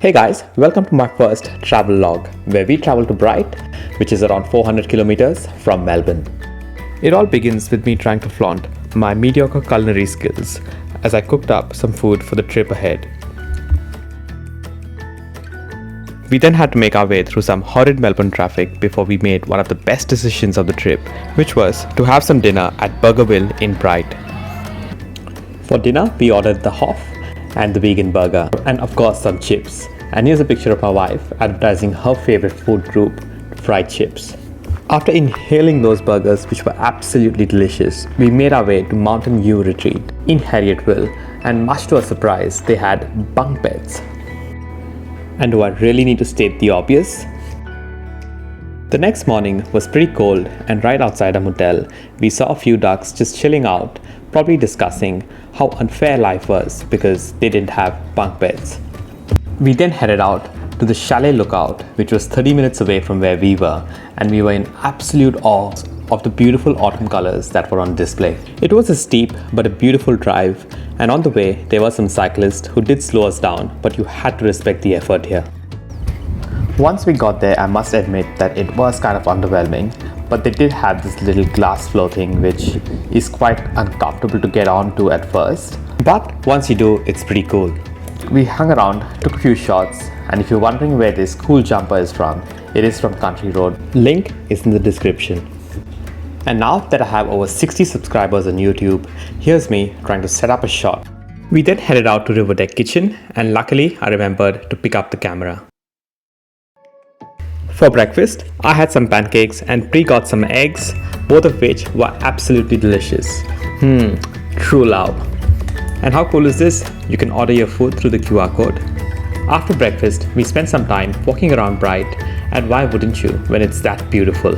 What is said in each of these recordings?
Hey guys, welcome to my first travel log where we travel to Bright, which is around 400 kilometers from Melbourne. It all begins with me trying to flaunt my mediocre culinary skills as I cooked up some food for the trip ahead. We then had to make our way through some horrid Melbourne traffic before we made one of the best decisions of the trip, which was to have some dinner at Burgerville in Bright. For dinner, we ordered the Hoff and the vegan burger, and of course some chips. And here's a picture of my wife advertising her favorite food group, fried chips. After inhaling those burgers, which were absolutely delicious, we made our way to Mountain View Retreat in Harrietville, and much to our surprise, they had bunk beds. And do I really need to state the obvious? The next morning was pretty cold, and right outside our motel, we saw a few ducks just chilling out, probably discussing how unfair life was because they didn't have bunk beds. We then headed out to the Chalet Lookout, which was 30 minutes away from where we were, and we were in absolute awe of the beautiful autumn colors that were on display. It was a steep but a beautiful drive, and on the way there were some cyclists who did slow us down, but you had to respect the effort here. Once we got there, I must admit that it was kind of underwhelming, but they did have this little glass floor thing which is quite uncomfortable to get onto at first, but once you do, it's pretty cool. We hung around, took a few shots, and if you're wondering where this cool jumper is from, it is from Country Road. Link is in the description. And now that I have over 60 subscribers on YouTube, here's me trying to set up a shot. We then headed out to Riverdeck Kitchen, and luckily I remembered to pick up the camera. For breakfast, I had some pancakes and pre-got some eggs, both of which were absolutely delicious. True love. And how cool is this? You can order your food through the QR code. After breakfast, we spent some time walking around Bright, and why wouldn't you when it's that beautiful?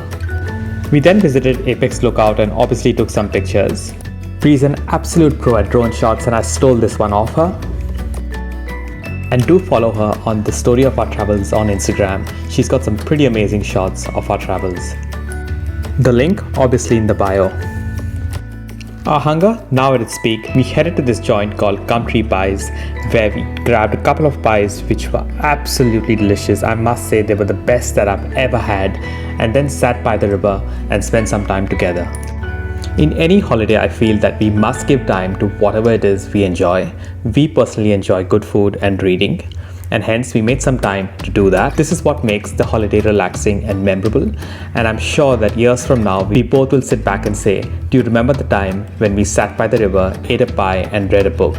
We then visited Apex Lookout and obviously took some pictures. Bree's an absolute pro at drone shots, and I stole this one off her. And do follow her on the Story of Our Travels on Instagram. She's got some pretty amazing shots of our travels. The link obviously in the bio. Our hunger now at its peak, we headed to this joint called Gumtree Pies, where we grabbed a couple of pies which were absolutely delicious. I must say they were the best that I've ever had, and then sat by the river and spent some time together. In any holiday, I feel that we must give time to whatever it is we enjoy. We personally enjoy good food and reading, and hence we made some time to do that. This is what makes the holiday relaxing and memorable, and I'm sure that years from now we both will sit back and say, do you remember the time when we sat by the river, ate a pie and read a book?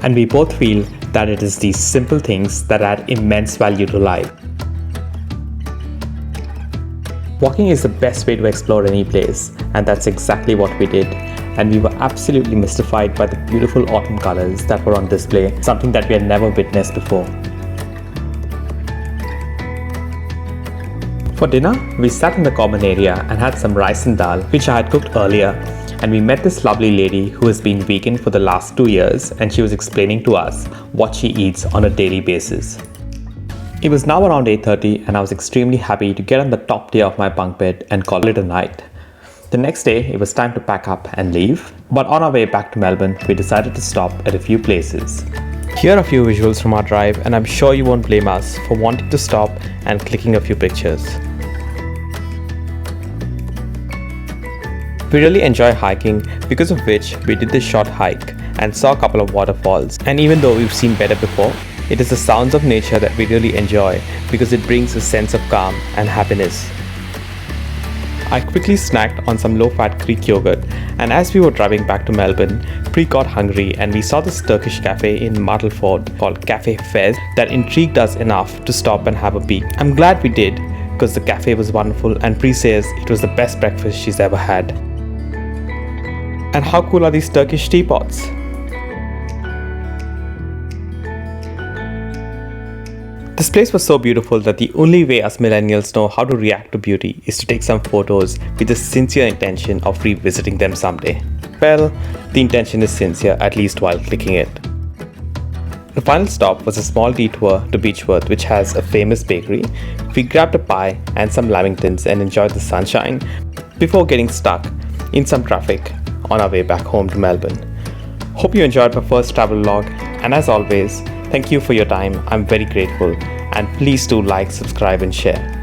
And we both feel that it is these simple things that add immense value to life. Walking is the best way to explore any place, and that's exactly what we did. And we were absolutely mystified by the beautiful autumn colors that were on display, something that we had never witnessed before. For dinner, we sat in the common area and had some rice and dal, which I had cooked earlier, and we met this lovely lady who has been vegan for the last 2 years, and she was explaining to us what she eats on a daily basis. It was now around 8:30, and I was extremely happy to get on the top tier of my bunk bed and call it a night. The next day, it was time to pack up and leave, but on our way back to Melbourne, we decided to stop at a few places. Here are a few visuals from our drive, and I'm sure you won't blame us for wanting to stop and clicking a few pictures. We really enjoy hiking, because of which we did this short hike and saw a couple of waterfalls. And even though we've seen better before, it is the sounds of nature that we really enjoy because it brings a sense of calm and happiness. I quickly snacked on some low-fat Greek yogurt, and as we were driving back to Melbourne, Pri got hungry and we saw this Turkish cafe in Martelford called Cafe Fez that intrigued us enough to stop and have a peek. I'm glad we did because the cafe was wonderful, and Pri says it was the best breakfast she's ever had. And how cool are these Turkish teapots? This place was so beautiful that the only way us millennials know how to react to beauty is to take some photos with the sincere intention of revisiting them someday. Well, the intention is sincere, at least while clicking it. The final stop was a small detour to Beechworth, which has a famous bakery. We grabbed a pie and some lamingtons and enjoyed the sunshine before getting stuck in some traffic on our way back home to Melbourne. Hope you enjoyed my first travel log, and as always, Thank you for your time. I'm very grateful. And please do like, subscribe, and share.